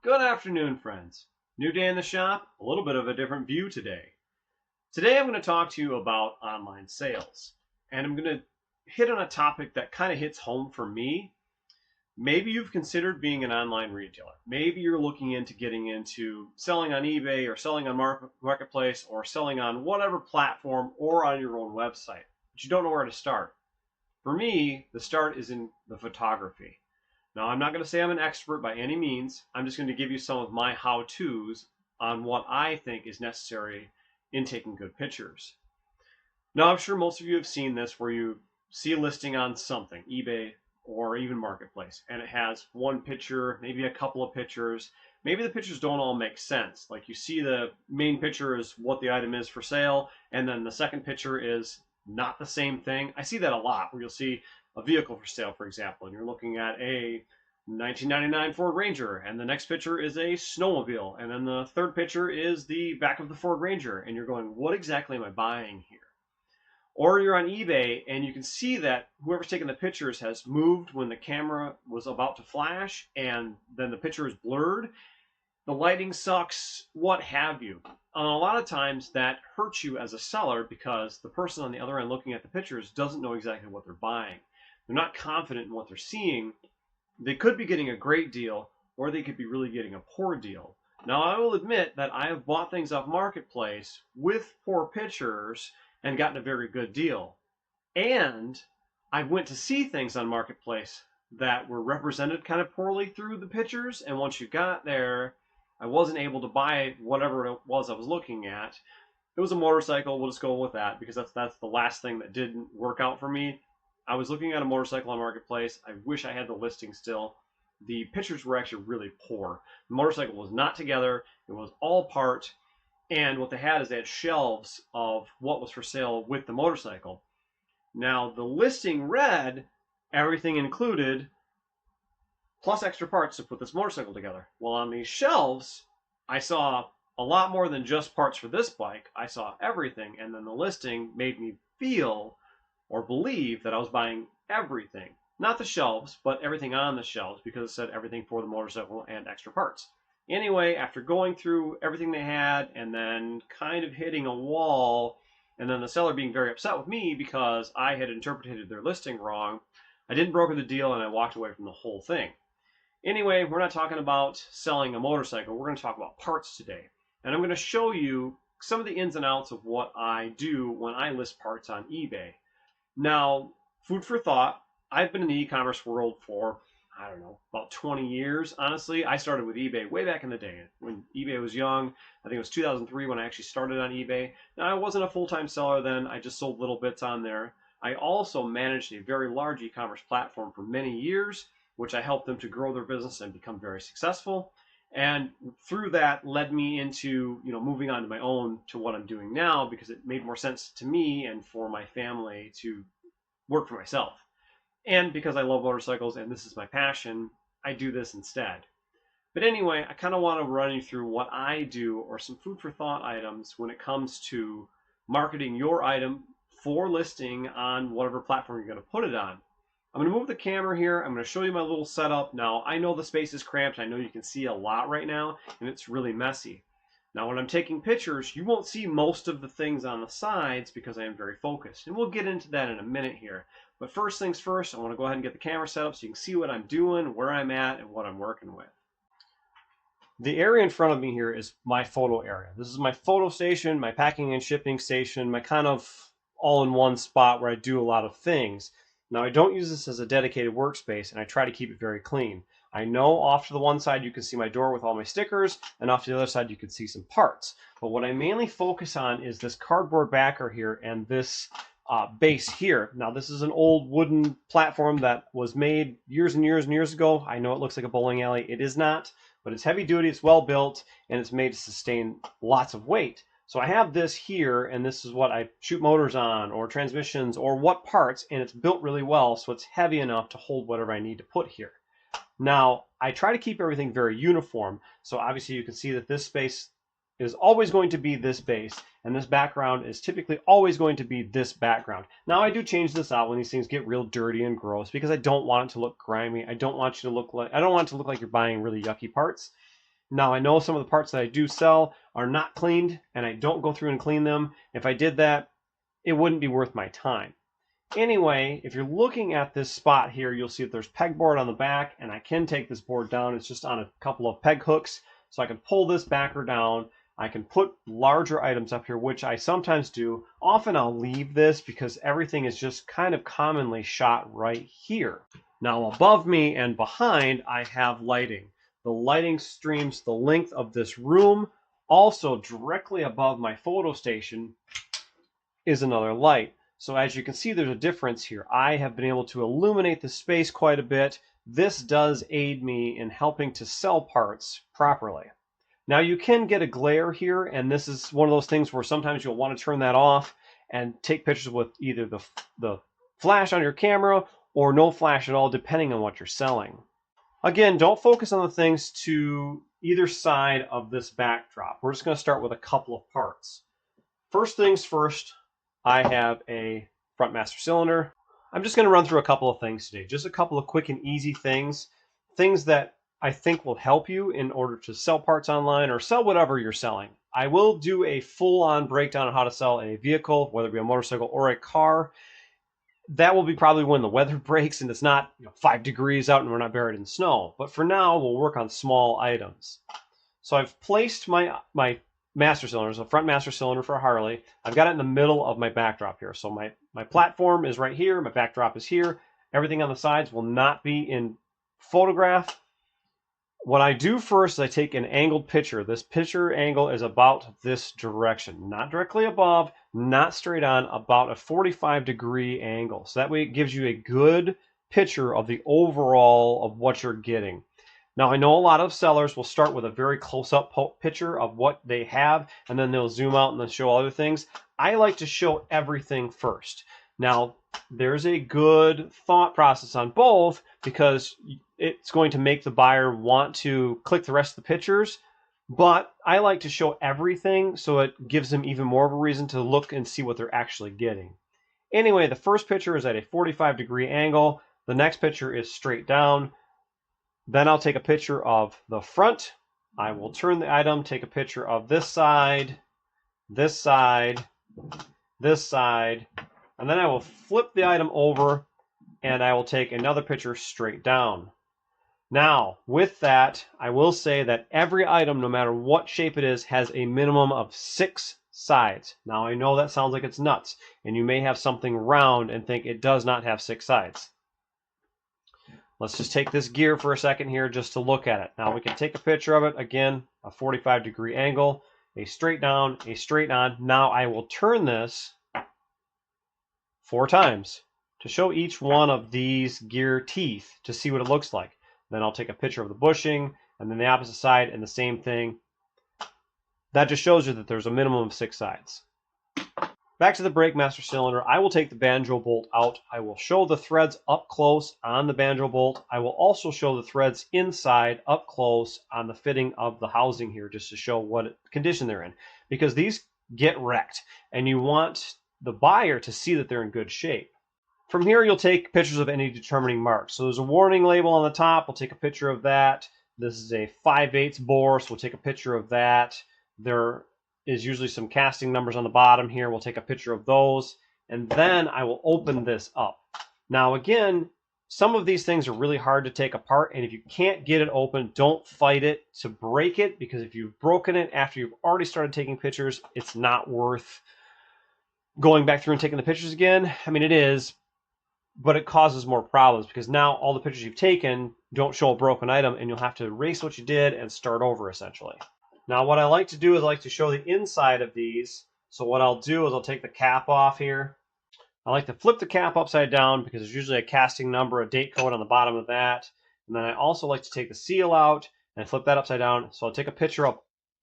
Good afternoon, friends. New day in the shop, a little bit of a different view today. Today I'm going to talk to you about online sales. And I'm going to hit on a topic that kind of hits home for me. Maybe you've considered being an online retailer. Maybe you're looking into getting into selling on eBay or selling on Marketplace or selling on whatever platform or on your own website, but you don't know where to start. For me, the start is in the photography. Now, I'm not going to say I'm an expert by any means. I'm just going to give you some of my how-tos on what I think is necessary in taking good pictures. Now, I'm sure most of you have seen this where you see a listing on something, eBay or even Marketplace, and it has one picture, maybe a couple of pictures. Maybe the pictures don't all make sense. Like you see the main picture is what the item is for sale, and then the second picture is not the same thing. I see that a lot where you'll see a vehicle for sale, for example, and you're looking at a 1999 Ford Ranger, and the next picture is a snowmobile, and then the third picture is the back of the Ford Ranger, and you're going, what exactly am I buying here? Or you're on eBay and you can see that whoever's taking the pictures has moved when the camera was about to flash, and then the picture is blurred, the lighting sucks, what have you. And a lot of times that hurts you as a seller because the person on the other end looking at the pictures doesn't know exactly what they're buying. They're not confident in what they're seeing. They could be getting a great deal, or they could be really getting a poor deal. Now, I will admit that I have bought things off Marketplace with poor pictures and gotten a very good deal. And I went to see things on Marketplace that were represented kind of poorly through the pictures, and once you got there, I wasn't able to buy whatever it was I was looking at. It was a motorcycle. We'll just go with that because that's the last thing that didn't work out for me. I was looking at a motorcycle on Marketplace. I wish I had the listing still. The pictures were actually really poor. The motorcycle was not together. It was all part. And what they had is they had shelves of what was for sale with the motorcycle. Now, the listing read everything included plus extra parts to put this motorcycle together. Well, on these shelves, I saw a lot more than just parts for this bike. I saw everything, and then the listing made me feel or believe that I was buying everything. Not the shelves, but everything on the shelves because it said everything for the motorcycle and extra parts. Anyway, after going through everything they had and then kind of hitting a wall, and then the seller being very upset with me because I had interpreted their listing wrong, I didn't broker the deal and I walked away from the whole thing. Anyway, we're not talking about selling a motorcycle. We're going to talk about parts today. And I'm going to show you some of the ins and outs of what I do when I list parts on eBay. Now, food for thought, I've been in the e-commerce world for, I don't know, about 20 years. Honestly, I started with eBay way back in the day when eBay was young. I think it was 2003 when I actually started on eBay. Now, I wasn't a full-time seller then. I just sold little bits on there. I also managed a very large e-commerce platform for many years, which I helped them to grow their business and become very successful. And through that led me into, moving on to my own to what I'm doing now because it made more sense to me and for my family to work for myself. And because I love motorcycles and this is my passion, I do this instead. But anyway, I kind of want to run you through what I do or some food for thought items when it comes to marketing your item for listing on whatever platform you're going to put it on. I'm going to move the camera here. I'm going to show you my little setup. Now, I know the space is cramped. I know you can see a lot right now, and it's really messy. Now, when I'm taking pictures, you won't see most of the things on the sides because I am very focused. And we'll get into that in a minute here. But first things first, I want to go ahead and get the camera set up so you can see what I'm doing, where I'm at, and what I'm working with. The area in front of me here is my photo area. This is my photo station, my packing and shipping station, my kind of all-in-one spot where I do a lot of things. Now, I don't use this as a dedicated workspace, and I try to keep it very clean. I know off to the one side you can see my door with all my stickers, and off to the other side you can see some parts. But what I mainly focus on is this cardboard backer here and this base here. Now, this is an old wooden platform that was made years and years and years ago. I know it looks like a bowling alley. It is not, but it's heavy duty, it's well built, and it's made to sustain lots of weight. So I have this here, and this is what I shoot motors on, or transmissions, or what parts, and it's built really well, so it's heavy enough to hold whatever I need to put here. Now, I try to keep everything very uniform, so obviously you can see that this space is always going to be this base, and this background is typically always going to be this background. Now, I do change this out when these things get real dirty and gross because I don't want it to look grimy. I don't want it to look like you're buying really yucky parts. Now, I know some of the parts that I do sell are not cleaned, and I don't go through and clean them. If I did that, it wouldn't be worth my time. Anyway, if you're looking at this spot here, you'll see that there's pegboard on the back, and I can take this board down. It's just on a couple of peg hooks, so I can pull this backer down. I can put larger items up here, which I sometimes do. Often I'll leave this because everything is just kind of commonly shot right here. Now above me and behind, I have lighting. The lighting streams the length of this room. Also directly above my photo station is another light. So as you can see, there's a difference here. I have been able to illuminate the space quite a bit. This does aid me in helping to sell parts properly. Now you can get a glare here, and this is one of those things where sometimes you'll want to turn that off and take pictures with either the flash on your camera or no flash at all, depending on what you're selling. Again, don't focus on the things to either side of this backdrop. We're just going to start with a couple of parts. First things first, I have a front master cylinder. I'm just going to run through a couple of things today. Just a couple of quick and easy things. Things that I think will help you in order to sell parts online or sell whatever you're selling. I will do a full-on breakdown on how to sell a vehicle, whether it be a motorcycle or a car. That will be probably when the weather breaks and it's not 5 degrees out and we're not buried in snow. But for now, we'll work on small items. So I've placed my master cylinder, so front master cylinder for a Harley. I've got it in the middle of my backdrop here. So my platform is right here, my backdrop is here. Everything on the sides will not be in photograph. What I do first is I take an angled picture. This picture angle is about this direction, not directly above, not straight on, about a 45-degree angle. So that way it gives you a good picture of the overall of what you're getting. Now, I know a lot of sellers will start with a very close-up picture of what they have, and then they'll zoom out and then show other things. I like to show everything first. Now, there's a good thought process on both because it's going to make the buyer want to click the rest of the pictures, but I like to show everything so it gives them even more of a reason to look and see what they're actually getting. Anyway, the first picture is at a 45-degree angle. The next picture is straight down. Then I'll take a picture of the front. I will turn the item, take a picture of this side, this side, this side, and then I will flip the item over and I will take another picture straight down. Now, with that, I will say that every item, no matter what shape it is, has a minimum of 6 sides. Now, I know that sounds like it's nuts, and you may have something round and think it does not have 6 sides. Let's just take this gear for a second here just to look at it. Now we can take a picture of it. Again, a 45-degree angle, a straight down, a straight on. Now I will turn this 4 times to show each one of these gear teeth to see what it looks like. Then I'll take a picture of the bushing and then the opposite side and the same thing. That just shows you that there's a minimum of 6 sides. Back to the brake master cylinder, I will take the banjo bolt out. I will show the threads up close on the banjo bolt. I will also show the threads inside up close on the fitting of the housing here just to show what condition they're in. Because these get wrecked and you want the buyer to see that they're in good shape. From here, you'll take pictures of any determining marks. So there's a warning label on the top. We'll take a picture of that. This is a 5/8 bore, so we'll take a picture of that. There is usually some casting numbers on the bottom here. We'll take a picture of those, and then I will open this up. Now again, some of these things are really hard to take apart, and if you can't get it open, don't fight it to break it, because if you've broken it after you've already started taking pictures, it's not worth going back through and taking the pictures again. I mean, it is, but it causes more problems because now all the pictures you've taken don't show a broken item, and you'll have to erase what you did and start over essentially. Now what I like to do is I like to show the inside of these. So what I'll do is I'll take the cap off here. I like to flip the cap upside down because there's usually a casting number, a date code on the bottom of that. And then I also like to take the seal out and flip that upside down. So I'll take a picture of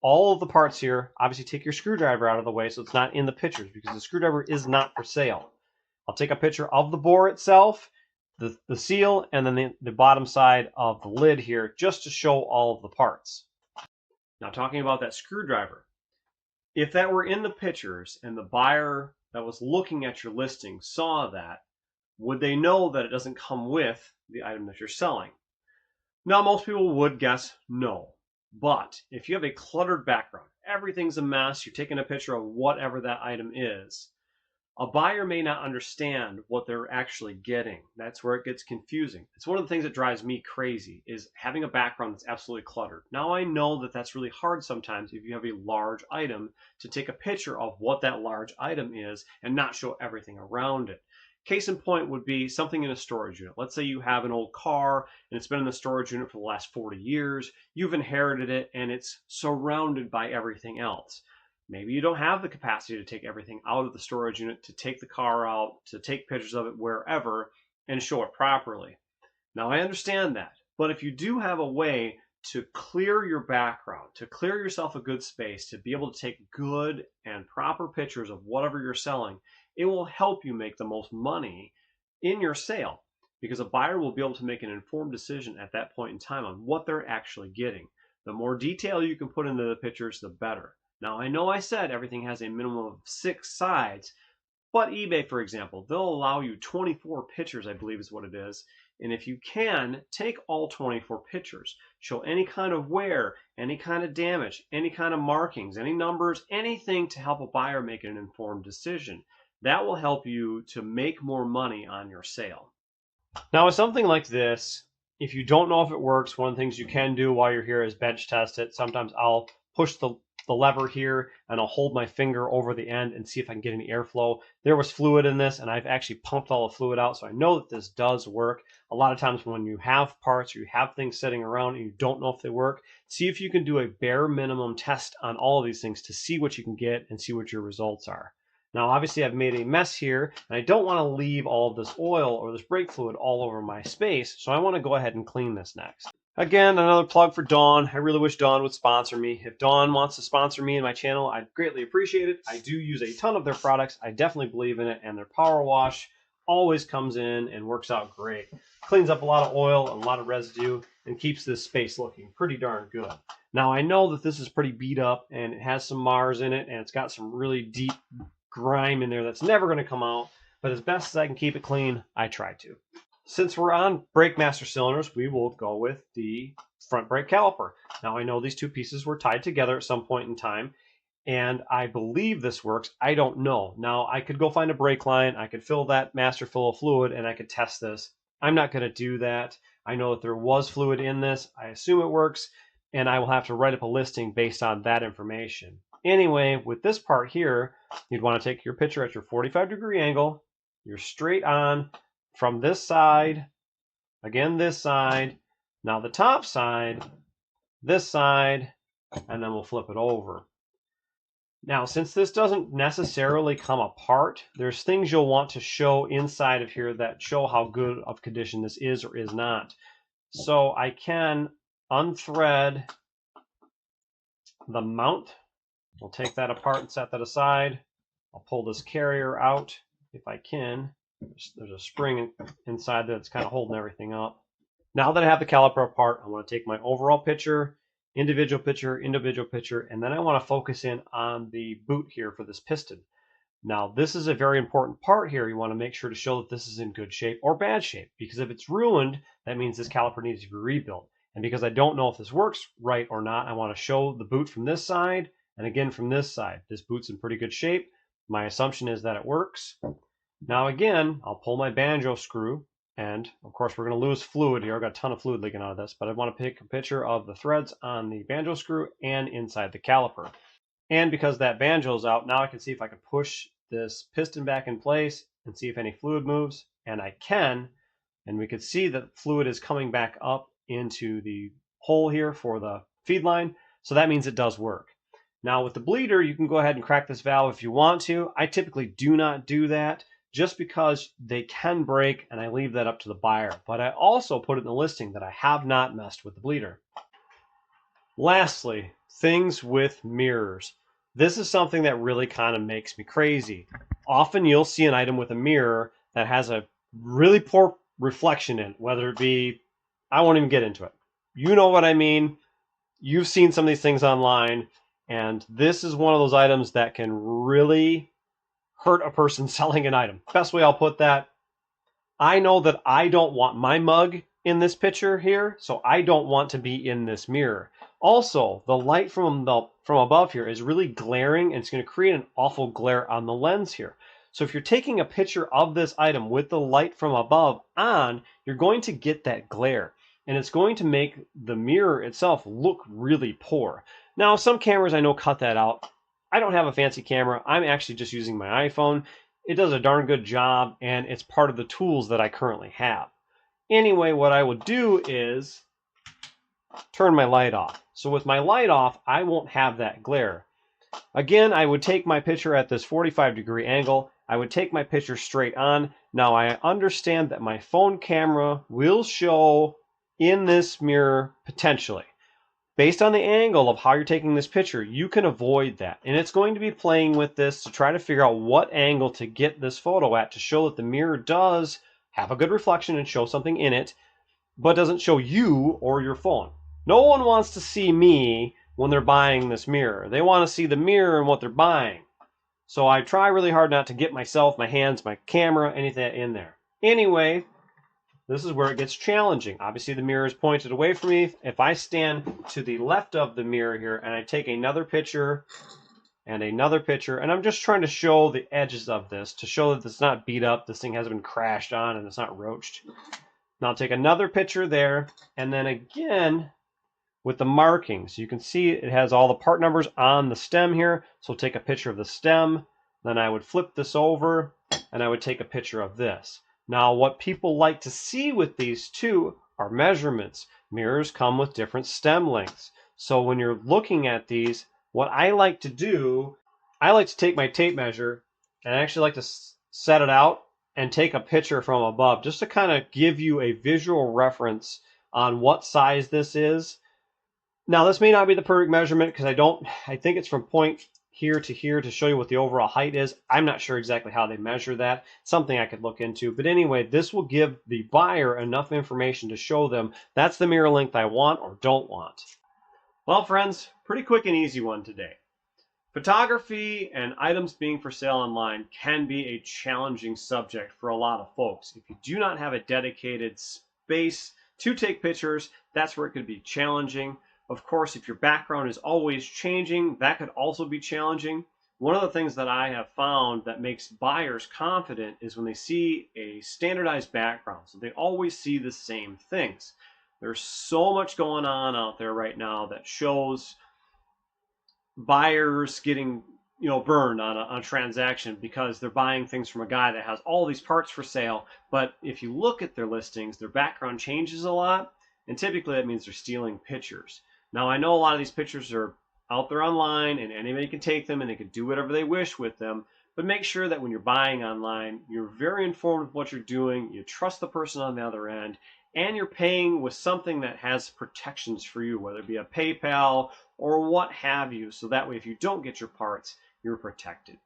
all of the parts here. Obviously take your screwdriver out of the way so it's not in the pictures because the screwdriver is not for sale. I'll take a picture of the bore itself, the seal, and then the bottom side of the lid here just to show all of the parts. Now talking about that screwdriver, if that were in the pictures and the buyer that was looking at your listing saw that, would they know that it doesn't come with the item that you're selling? Now most people would guess no. But if you have a cluttered background, everything's a mess, you're taking a picture of whatever that item is, a buyer may not understand what they're actually getting. That's where it gets confusing. It's one of the things that drives me crazy is having a background that's absolutely cluttered. Now I know that that's really hard sometimes if you have a large item to take a picture of what that large item is and not show everything around it. Case in point would be something in a storage unit. Let's say you have an old car and it's been in the storage unit for the last 40 years. You've inherited it and it's surrounded by everything else. Maybe you don't have the capacity to take everything out of the storage unit, to take the car out, to take pictures of it wherever and show it properly. Now, I understand that. But if you do have a way to clear your background, to clear yourself a good space, to be able to take good and proper pictures of whatever you're selling, it will help you make the most money in your sale because a buyer will be able to make an informed decision at that point in time on what they're actually getting. The more detail you can put into the pictures, the better. Now, I know I said everything has a minimum of 6 sides, but eBay, for example, they'll allow you 24 pictures, I believe is what it is. And if you can, take all 24 pictures. Show any kind of wear, any kind of damage, any kind of markings, any numbers, anything to help a buyer make an informed decision. That will help you to make more money on your sale. Now, with something like this, if you don't know if it works, one of the things you can do while you're here is bench test it. Sometimes I'll push the lever here and I'll hold my finger over the end and see if I can get any airflow. There was fluid in this and I've actually pumped all the fluid out, so I know that this does work. A lot of times when you have parts or you have things sitting around and you don't know if they work, see if you can do a bare minimum test on all of these things to see what you can get and see what your results are. Now, obviously, I've made a mess here, and I don't want to leave all of this oil or this brake fluid all over my space, so I want to go ahead and clean this next. Again, another plug for Dawn. I really wish Dawn would sponsor me. If Dawn wants to sponsor me and my channel, I'd greatly appreciate it. I do use a ton of their products. I definitely believe in it, and their power wash always comes in and works out great. Cleans up a lot of oil and a lot of residue and keeps this space looking pretty darn good. Now, I know that this is pretty beat up, and it has some Mars in it, and it's got some really deep grime in there that's never going to come out, but as best as I can keep it clean, I try to. Since we're on brake master cylinders, we will go with the front brake caliper. Now, I know these two pieces were tied together at some point in time, and I believe this works. I don't know. Now, I could go find a brake line, I could fill that master full of fluid, and I could test this. I'm not going to do that. I know that there was fluid in this. I assume it works, and I will have to write up a listing based on that information. Anyway, with this part here, you'd want to take your picture at your 45-degree angle. You're straight on from this side, again this side, now the top side, this side, and then we'll flip it over. Now, since this doesn't necessarily come apart, there's things you'll want to show inside of here that show how good of condition this is or is not. So I can unthread the mount. I'll take that apart and set that aside. I'll pull this carrier out if I can. There's a spring inside that's kind of holding everything up. Now that I have the caliper apart, I want to take my overall picture, individual picture, and then I want to focus in on the boot here for this piston. Now, this is a very important part here. You want to make sure to show that this is in good shape or bad shape, because if it's ruined, that means this caliper needs to be rebuilt. And because I don't know if this works right or not, I want to show the boot from this side and again from this side. This boot's in pretty good shape. My assumption is that it works. Now again, I'll pull my banjo screw, and of course we're going to lose fluid here. I've got a ton of fluid leaking out of this, but I want to take a picture of the threads on the banjo screw and inside the caliper. And because that banjo is out, now I can see if I can push this piston back in place and see if any fluid moves, and I can, and we can see that fluid is coming back up into the hole here for the feed line, so that means it does work. Now with the bleeder, you can go ahead and crack this valve if you want to. I typically do not do that, just because they can break, and I leave that up to the buyer. But I also put it in the listing that I have not messed with the bleeder. Lastly, things with mirrors. This is something that really kind of makes me crazy. Often you'll see an item with a mirror that has a really poor reflection in it, whether it be, I won't even get into it. You know what I mean. You've seen some of these things online, and this is one of those items that can really hurt a person selling an item. Best way I'll put that, I know that I don't want my mug in this picture here, so I don't want to be in this mirror. Also, the light from above here is really glaring, and it's going to create an awful glare on the lens here. So if you're taking a picture of this item with the light from above on, you're going to get that glare, and it's going to make the mirror itself look really poor. Now, some cameras I know cut that out. I don't have a fancy camera. I'm actually just using my iPhone. It does a darn good job, and it's part of the tools that I currently have. Anyway, what I would do is turn my light off. So with my light off, I won't have that glare. Again, I would take my picture at this 45-degree angle. I would take my picture straight on. Now I understand that my phone camera will show in this mirror potentially. Based on the angle of how you're taking this picture, you can avoid that. And it's going to be playing with this to try to figure out what angle to get this photo at to show that the mirror does have a good reflection and show something in it, but doesn't show you or your phone. No one wants to see me when they're buying this mirror. They want to see the mirror and what they're buying. So I try really hard not to get myself, my hands, my camera, anything in there. Anyway, this is where it gets challenging. Obviously, the mirror is pointed away from me. If I stand to the left of the mirror here and I take another picture and another picture, and I'm just trying to show the edges of this to show that it's not beat up, this thing hasn't been crashed on, and it's not roached. Now I'll take another picture there, and then again with the markings. You can see it has all the part numbers on the stem here, so take a picture of the stem. Then I would flip this over, and I would take a picture of this. Now, what people like to see with these two are measurements. Mirrors come with different stem lengths. So when you're looking at these, what I like to do, I like to take my tape measure, and I actually like to set it out and take a picture from above, just to kind of give you a visual reference on what size this is. Now, this may not be the perfect measurement because I think it's from point here to show you what the overall height is. I'm not sure exactly how they measure that. Something I could look into. But anyway, this will give the buyer enough information to show them that's the mirror length I want or don't want. Well, friends, pretty quick and easy one today. Photography and items being for sale online can be a challenging subject for a lot of folks. If you do not have a dedicated space to take pictures, that's where it could be challenging. Of course, if your background is always changing, that could also be challenging. One of the things that I have found that makes buyers confident is when they see a standardized background. So they always see the same things. There's so much going on out there right now that shows buyers getting burned on a transaction because they're buying things from a guy that has all these parts for sale. But if you look at their listings, their background changes a lot, and typically that means they're stealing pictures. Now, I know a lot of these pictures are out there online and anybody can take them and they can do whatever they wish with them, but make sure that when you're buying online, you're very informed of what you're doing, you trust the person on the other end, and you're paying with something that has protections for you, whether it be a PayPal or what have you, so that way if you don't get your parts, you're protected.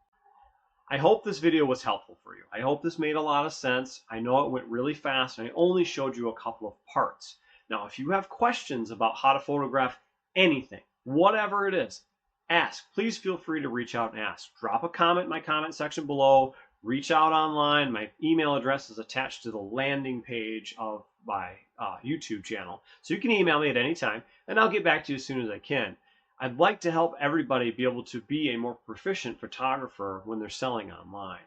I hope this video was helpful for you. I hope this made a lot of sense. I know it went really fast and I only showed you a couple of parts. Now, if you have questions about how to photograph anything, whatever it is, ask. Please feel free to reach out and ask. Drop a comment in my comment section below. Reach out online. My email address is attached to the landing page of my YouTube channel. So you can email me at any time, and I'll get back to you as soon as I can. I'd like to help everybody be able to be a more proficient photographer when they're selling online.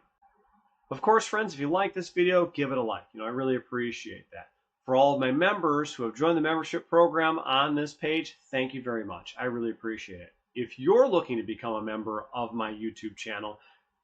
Of course, friends, if you like this video, give it a like. I really appreciate that. For all of my members who have joined the membership program on this page, thank you very much. I really appreciate it. If you're looking to become a member of my YouTube channel,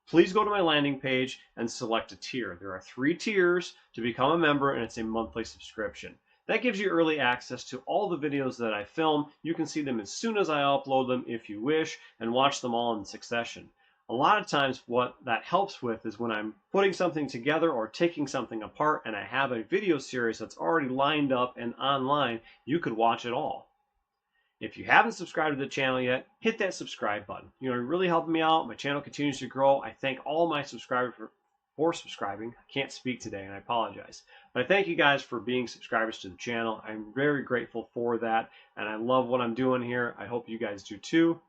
please go to my landing page and select a tier. There are 3 tiers to become a member, and it's a monthly subscription. That gives you early access to all the videos that I film. You can see them as soon as I upload them if you wish, and watch them all in succession. A lot of times what that helps with is when I'm putting something together or taking something apart and I have a video series that's already lined up and online, you could watch it all. If you haven't subscribed to the channel yet, hit that subscribe button. You're really helping me out. My channel continues to grow. I thank all my subscribers for subscribing. I can't speak today and I apologize. But I thank you guys for being subscribers to the channel. I'm very grateful for that and I love what I'm doing here. I hope you guys do too.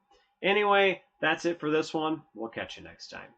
Anyway, that's it for this one. We'll catch you next time.